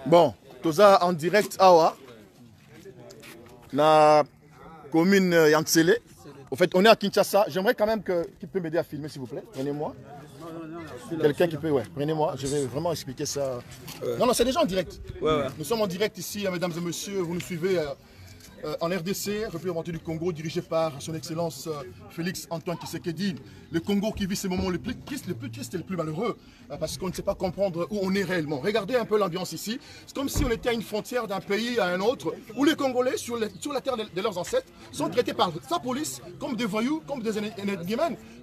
Bon, tout ça en direct Awa, la commune Yantsele. Au fait, on est à Kinshasa. J'aimerais quand même qui peut m'aider à filmer, s'il vous plaît. Prenez-moi. Quelqu'un qui peut, ouais. Prenez-moi. Je vais vraiment expliquer ça. Non, c'est déjà en direct. Nous sommes en direct ici, mesdames et messieurs. Vous nous suivez en RDC, représentant du Congo, dirigé par son Excellence Félix Antoine Tshisekedi. Le Congo qui vit ces moments les plus tristes et les plus malheureux, parce qu'on ne sait pas comprendre où on est réellement. Regardez un peu l'ambiance ici. C'est comme si on était à une frontière d'un pays à un autre, où les Congolais, sur la terre de leurs ancêtres, sont traités par sa police comme des voyous, comme des ennemis,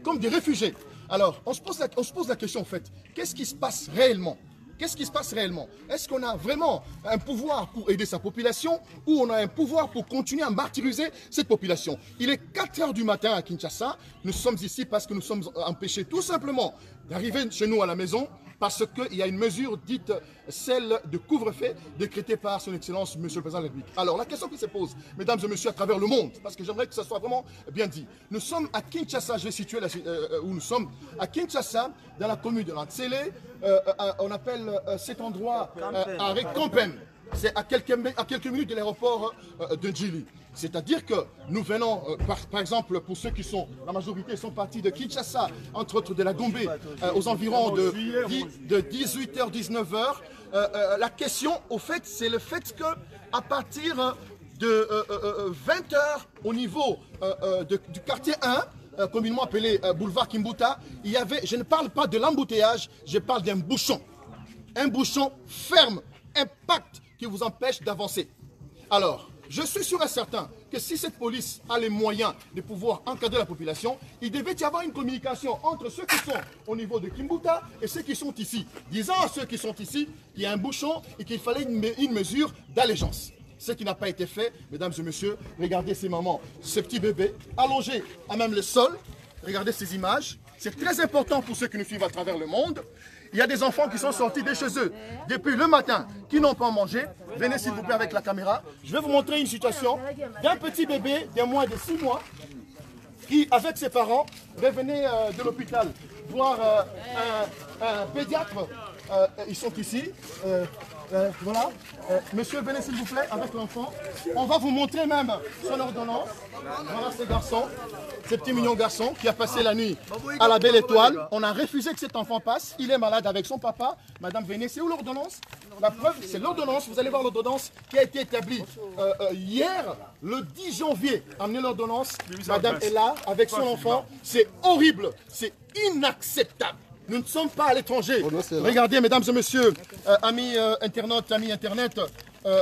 comme des réfugiés. Alors, on se pose la question en fait, qu'est-ce qui se passe réellement ? Qu'est-ce qui se passe réellement? Est-ce qu'on a vraiment un pouvoir pour aider sa population ou on a un pouvoir pour continuer à martyriser cette population? Il est 4 h du matin à Kinshasa. Nous sommes ici parce que nous sommes empêchés tout simplement d'arriver chez nous à la maison parce qu'il y a une mesure dite celle de couvre-feu décrétée par son Excellence Monsieur le Président de la République. Alors la question qui se pose, mesdames et messieurs, à travers le monde, parce que j'aimerais que ça soit vraiment bien dit. Nous sommes à Kinshasa, je vais situer où nous sommes, à Kinshasa, dans la commune de Lantsele. On appelle cet endroit arrêt Kampen. C'est à quelques minutes de l'aéroport de Djili. C'est-à-dire que nous venons, par exemple, pour ceux qui sont, la majorité sont partis de Kinshasa, entre autres de la Gombe, aux environs de 18 h, 19 h. La question, au fait, c'est le fait qu'à partir de 20 h, au niveau du quartier 1, communément appelé boulevard Kimbuta, il y avait, je ne parle pas de l'embouteillage, je parle d'un bouchon. Un bouchon ferme, impact, qui vous empêche d'avancer. Alors, je suis sûr et certain que si cette police a les moyens de pouvoir encadrer la population, il devait y avoir une communication entre ceux qui sont au niveau de Kimbuta et ceux qui sont ici. Disant à ceux qui sont ici qu'il y a un bouchon et qu'il fallait une mesure d'allégeance. Ce qui n'a pas été fait, mesdames et messieurs, regardez ces mamans, ces petits bébés allongés à même le sol. Regardez ces images. C'est très important pour ceux qui nous suivent à travers le monde. Il y a des enfants qui sont sortis de chez eux depuis le matin, qui n'ont pas mangé. Venez s'il vous plaît avec la caméra. Je vais vous montrer une situation d'un petit bébé de moins de 6 mois qui, avec ses parents, revenait de l'hôpital voir un pédiatre. Ils sont ici. Voilà. Monsieur, venez s'il vous plaît avec l'enfant. On va vous montrer même son ordonnance. Voilà ce garçon, ce petit mignon garçon qui a passé la nuit à la Belle Étoile. On a refusé que cet enfant passe. Il est malade avec son papa. Madame, venez. C'est où l'ordonnance? La preuve, c'est l'ordonnance. Vous allez voir l'ordonnance qui a été établie hier, le 10 janvier. Amenez l'ordonnance. Madame est là avec son enfant. C'est horrible. C'est inacceptable. Nous ne sommes pas à l'étranger. Regardez, mesdames et messieurs, amis internautes, amis internet,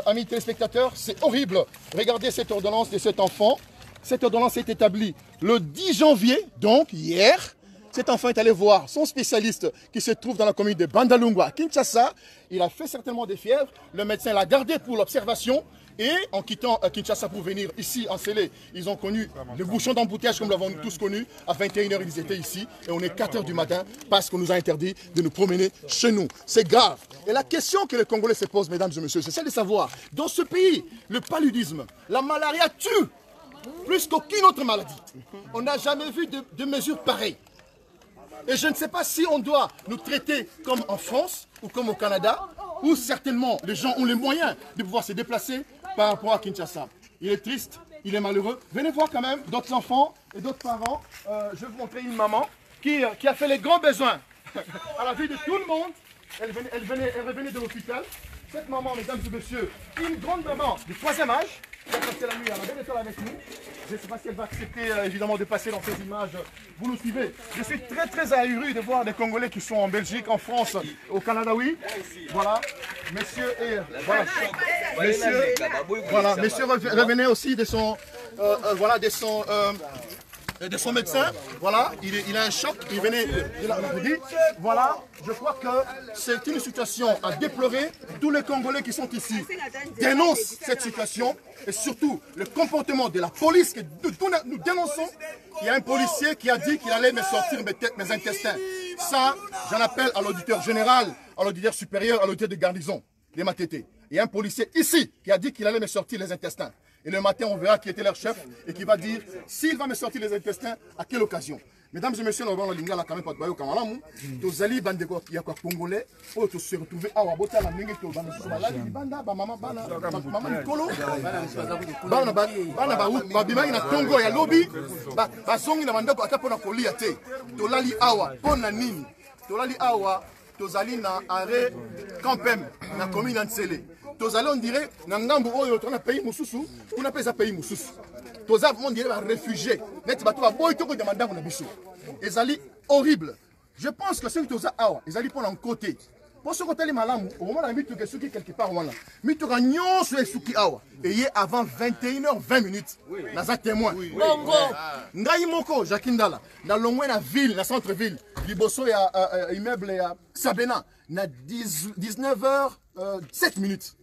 amis téléspectateurs, c'est horrible. Regardez cette ordonnance de cet enfant. Cette ordonnance est établie le 10 janvier, donc hier. Cet enfant est allé voir son spécialiste qui se trouve dans la commune de Bandalungwa, Kinshasa. Il a fait certainement des fièvres. Le médecin l'a gardé pour l'observation. Et en quittant Kinshasa pour venir ici en Sélé, ils ont connu le bouchon d'embouteillage comme nous l'avons tous connu. À 21 h, ils étaient ici et on est 4 h du matin parce qu'on nous a interdit de nous promener chez nous. C'est grave. Et la question que les Congolais se posent, mesdames et messieurs, c'est celle de savoir, dans ce pays, le paludisme, la malaria tue plus qu'aucune autre maladie. On n'a jamais vu de mesures pareilles. Et je ne sais pas si on doit nous traiter comme en France ou comme au Canada, où certainement les gens ont les moyens de pouvoir se déplacer par rapport à Kinshasa. Il est triste, il est malheureux. Venez voir quand même d'autres enfants et d'autres parents. Je vais vous montrer une maman qui a fait les grands besoins à la vue de tout le monde. Elle revenait de l'hôpital. Cette maman, mesdames et messieurs, une grande maman du 3e âge, qui a passé la nuit à la Belle Étoile avec nous. Je ne sais pas si elle va accepter évidemment de passer dans ces images. Vous nous suivez. Je suis très très ahuri de voir des Congolais qui sont en Belgique, en France, au Canada, oui. Voilà. Messieurs, et voilà. Messieurs revenez aussi de son, de son médecin. Voilà, il a un choc, il venait de la maladie. Voilà, je crois que c'est une situation à déplorer. Tous les Congolais qui sont ici dénoncent cette situation et surtout le comportement de la police que nous dénonçons. Il y a un policier qui a dit qu'il allait me sortir mes intestins. Ça, j'en appelle à l'auditeur général, à l'auditeur supérieur, à l'auditeur de garnison, des Matete. Il y a un policier ici qui a dit qu'il allait me sortir les intestins. Et le matin, on verra qui était leur chef et qui va dire s'il va me sortir les intestins, à quelle occasion. Mesdames et messieurs, nous avons la quand même pas de bayo kamalamu. Tous ali bande ko ya ko congolais pour te se retrouver à Wabota la mingi to bande so la banda ba maman Nikolo bana ba bimaki na Congo ya lobby ba songi na mandako ata pona kolia te. To lali awa pona nini? To lali awa tozali na arrêt Campem na commune Ntsele. Tozali on dirait na ngambo oyo to na pays mususu, kuna pesa pays mususu. Tozali on dirait ba réfugiés. Net bato ba boy to ko demanda na biso. Ezali horrible. Je pense que ceux qui toza awa, ezali pour un côté. Pour ce côté les malamu, au moment où mitu ke suki quelque part wana. Mitu ka nyonso e suki awa. Et avant 21h20. Naza témoin. Bongo. Ngai moko Jakindala, na longwe na ville, na centre ville. Liboso ya immeuble ya Sabena na 19h07.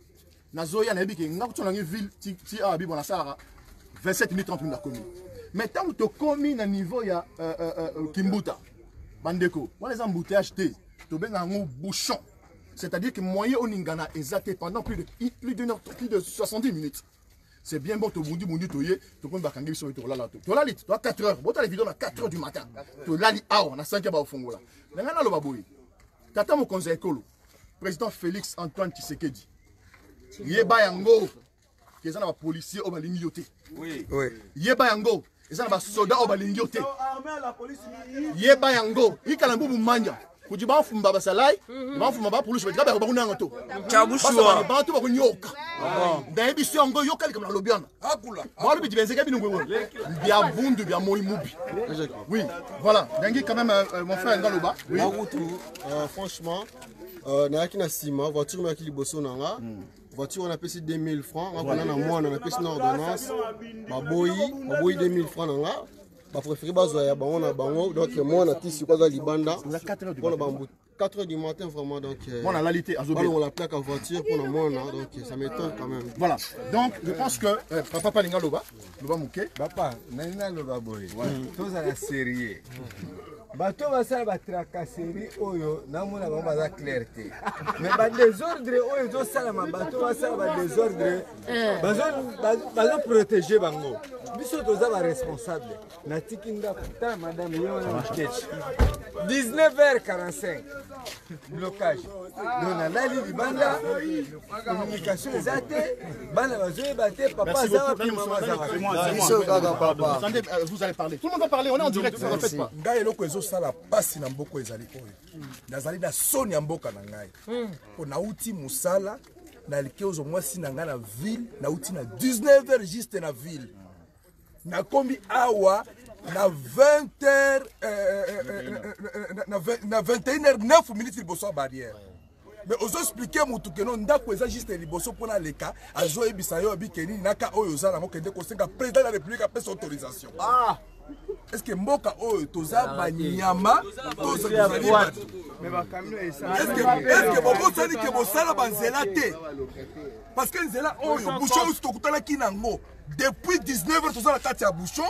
Nazoya na biki ngako na ville ti abi bona sara 27 minutes 30 minutes na commune. Mais tant que tu commis à niveau ya Kimbuta, Bandeko, moi les embouteillages tu as un bouchon. C'est-à-dire que moyen au Ningana est pendant plus de 70 minutes. C'est bien bon, tu as tu peux bakangi sur le là. Tu as 4 heures, tu as les vidéos à 4 heures du matin. Tu as les on a 5 heures au fond. Nangana lo baboui. Tata mo conseil ekolo. Président Félix Antoine Tshisekedi. Yeba yango. Qu'ils ont un policier au balingioté. Oui. Yeba yango. Ils ont un soldat au balingioté. Yeba yango. Il y a un bout de mania. Kuji ba fumba basalai, ba fumba ba police ba ba kuna ngoto. Chabushwa. Ba tu ba kunyoka. Da ebi sio ngo yoka comme la lobiana. Akula. Ba lobi dibenze ka binungu ngo. Bia bundu bia moi mubi. Oui, voilà. Dengi quand même mon frère Ngaloba. Oui. Franchement, na yakina sima voiture ma ki liboso nanga. Voiture on a payé 2000 francs, on a on a payé une ordonnance. Ma boy 2000 francs nanga. Ba préféré bazoya ba on a bango donc moi on a tisi quoi dans libanda. 4 heures du matin vraiment donc on a l'alité azobé. On la plaque en voiture pour le monde donc ça m'étonne quand même. Voilà. Donc je pense que papa Palinga Loba Mouké. Papa, nana Loba boy. Tous à la série. Bato basala batracasserie oyo namona bango baza clarté mais ba désordre oyo zo sala ma bato basala ba désordre bazo protéger bango biso toza ba responsable na tikinda putain madame yona sketch 19h45 blocage donc na lali libanda communication ezate bana bazo ebate papa za puis maman za attendez vous allez parler tout le monde va parler on est en direct ça ne fait pas sala pasi na mboko ezali oyo nazali na soni ya mboka na ngai po nauti musala na likeozo mwasi na ngai na ville nauti na 19h juste na ville na kombi awa na 20h na 21h09 minutes liboso ya barrière mais ozo expliquer mutu que non ndako eza juste liboso pona leka azo ebisa yo bikeni naka oyo za na mokende ko senga président de la république apesa autorisation. Est-ce que mboka oyo toza banyama toza mais ba camion est-ce que bobo sani ke bosala banzela te parce que nzela oyo bouchon to kutala kinango depuis 19h toza la kati ya bouchon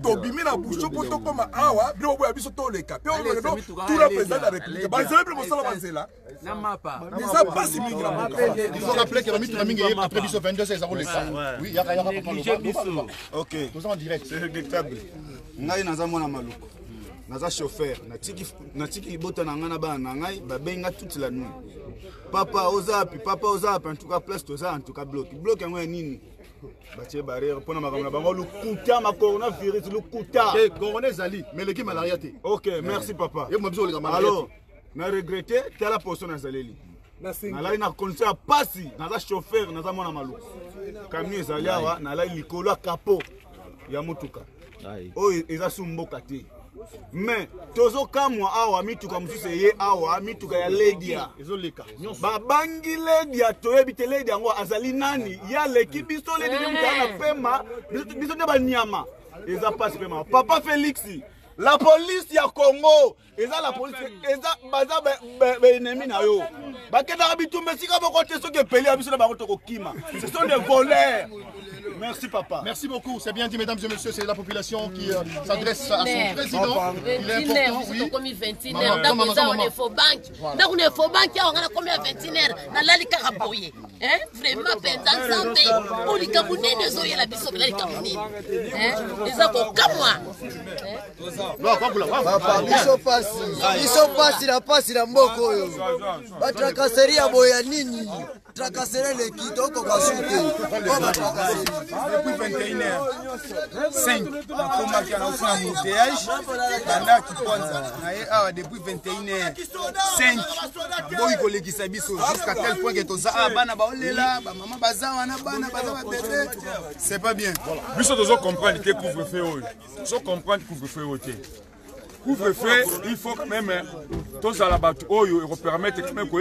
to bimi na bouchon pour to koma awa bilo boya biso to leka pe on tout la président de la république banzela bilo bosala banzela na mapa mais ça passe mingi la mboka il faut rappeler que Rami Tramingi après biso 22h ça roule ça oui il y a pas OK nous en direct c'est regrettable. Ngai naza mwana maluku naza chauffeur natiki libota na ngana bana na ngai babenga toute la nuit papa ozapi en tout cas place toza en tout cas bloc yango ya nini batie barrière pona makambo na bango lukuta ma coronavirus lukuta corona zali mais l'équipe malaria te. OK merci papa alors na regretter tala poso na zaleli nalai na condition ya pasi naza chauffeur naza mwana maluku camion ezali awa nalai likolo ya capot ya mutuka oyo eza su mboka te mais tozokamwa awa mituka mosusu eye awa mituka ya ledia ezoleka babangi ledia toyebi te ledia yango azali nani ya leki biso ledia mutala pema biso nde banyama eza pasi pema papa Félix la police ya Congo eza la police eza baza ennemi na yo bakendaka bitumba esika boko te soki epeli ya biso na bango tokokima ce sont des voleurs Merci papa. Merci beaucoup. C'est bien dit, mesdames et messieurs, c'est la population qui s'adresse à son président. Il est important, oui. Pasi na mboko oyo batrakaseria boya nini trakaseria le kitoko kasute depuis 21h5 nakomaki na aussi na embouteillage banda kiponza naye awa depuis 21h5 boyi kolekisa biso jusqu'à tel point que toza bana baolela bamama baza wana bana baza babebe c'est pas bien biso tozo comprendre que couvre-feu oyo tozo comprendre couvre-feu oyo te couvre-feu, il faut quand même tous à la bateau, il permettre quand même qu'on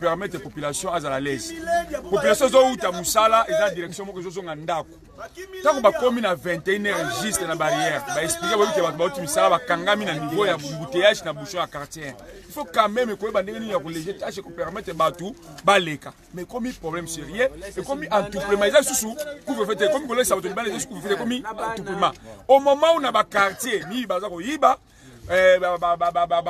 permettre la population à la l'aise. La population qui est Moussala et dans la direction que je suis en Ndako. Tant qu'on commis à 21h juste dans la barrière, bah expliquer que Moussala va kangami na niveau ya embouteillage na bouchon à quartier. Il faut quand même que les tâches qu'on permettre bateau baleka. Mais comme il problème sérieux et comme en tout plein sous couvre-feu comme les saboteur balé couvre-feu comme tout plein. Au moment où on a ba quartier ni bazako yiba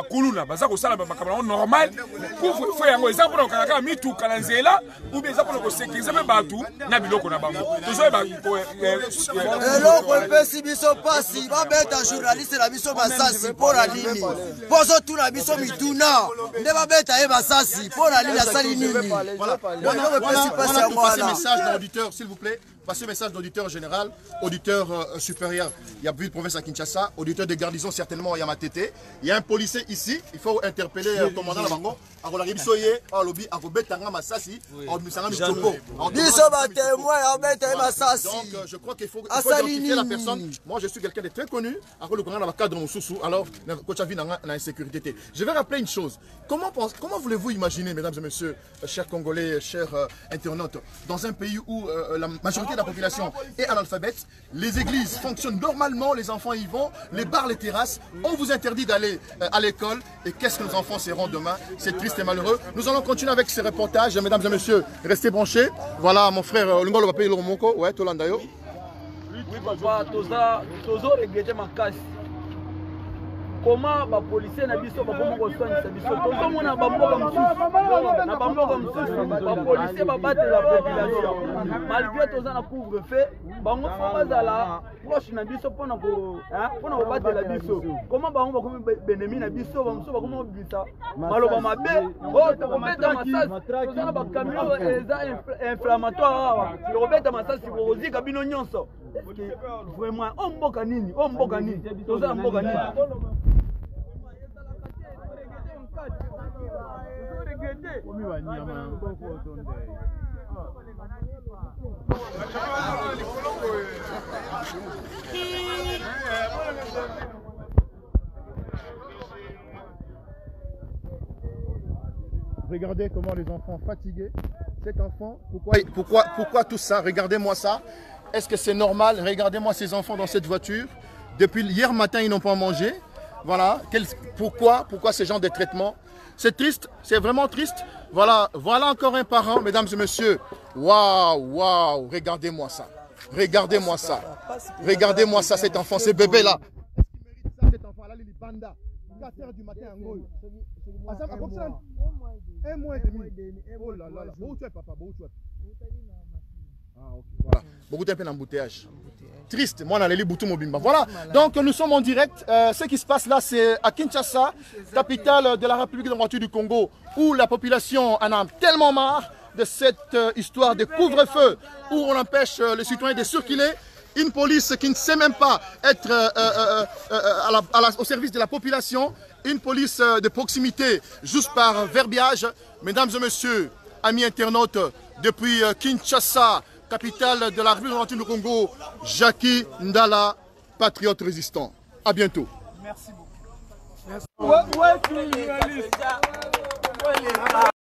kuluna baza kosala makambo normal couvre-feu yango eza mpona kokanga mituka na nzela ou bien eza mpona kosekirize mpe bato na biloko na bango eloko epesi biso pasi babeta journaliste na biso masasi mpona nini pozotuna biso mituna nde babeta ye masasi mpona nini asali nini eloko epesi pasi yango wana message dans l'auditeur s'il vous plaît. Passez message d'auditeur général, auditeur supérieur, il y a ville province à Kinshasa, auditeur de garnison certainement il y a Matete. Il y a un policier ici, il faut interpeller le commandant Labango. Donc je crois qu'il faut identifier la personne. Moi je suis quelqu'un de très connu. Alors je vais rappeler une chose. Comment voulez-vous imaginer, mesdames et messieurs, chers Congolais, chers internautes, dans un pays où la majorité de la population est analphabète, les églises fonctionnent normalement, les enfants y vont, les bars, les terrasses, on vous interdit d'aller à l'école, et qu'est-ce que nos enfants seront demain? C'est triste et malheureux. Nous allons continuer avec ce reportage, mesdames et messieurs, restez branchés. Voilà mon frère Lungolo Bapé Lomoko, ouais, Tolandayo. Oui papa, tozo regretter ma casse. Comment les policiers na biso ba komo ko soigner biso to mona ba mboka mususu na ba mboka mususu ba policiers ba battre la population malgré toza na couvre-feu bango bazala proche na biso pona ko battre la biso comment bango ba komo benemi na biso ba mususu ba komo bisa maloba mabe to ko beta masasi toza na ba camion eza inflammatoire to ko beta masasi ko zika bino nyonso vraiment on mboka nini toza mboka nini. Regardez comment les enfants fatigués. Cet enfant, pourquoi tout ça? Regardez-moi ça. Est-ce que c'est normal? Regardez-moi ces enfants dans cette voiture. Depuis hier matin, ils n'ont pas mangé. Voilà. Pourquoi ce genre de traitement? C'est triste, c'est vraiment triste. Voilà encore un parent, mesdames et messieurs. Waouh, regardez-moi ça. Regardez-moi ça, cet enfant, ce bébé-là. Est-ce qu'il mérite ça, cet enfant-là, il est banda. 4h du matin, un mois et demi. Oh là là, où tu es, papa? Ah, ok, voilà. Beaucoup de peine d'embouteillage. Triste, moi, on a les Boutou Mobimba. Voilà, donc nous sommes en direct. Ce qui se passe là, c'est à Kinshasa, capitale de la République démocratique du Congo, où la population en a tellement marre de cette histoire de couvre-feu, où on empêche les citoyens de circuler. Une police qui ne sait même pas être au service de la population, une police de proximité, juste par verbiage. Mesdames et messieurs, amis internautes, depuis Kinshasa, capitale de la République démocratique du Congo, Jackie Ndala, patriote résistant. À bientôt. Merci beaucoup.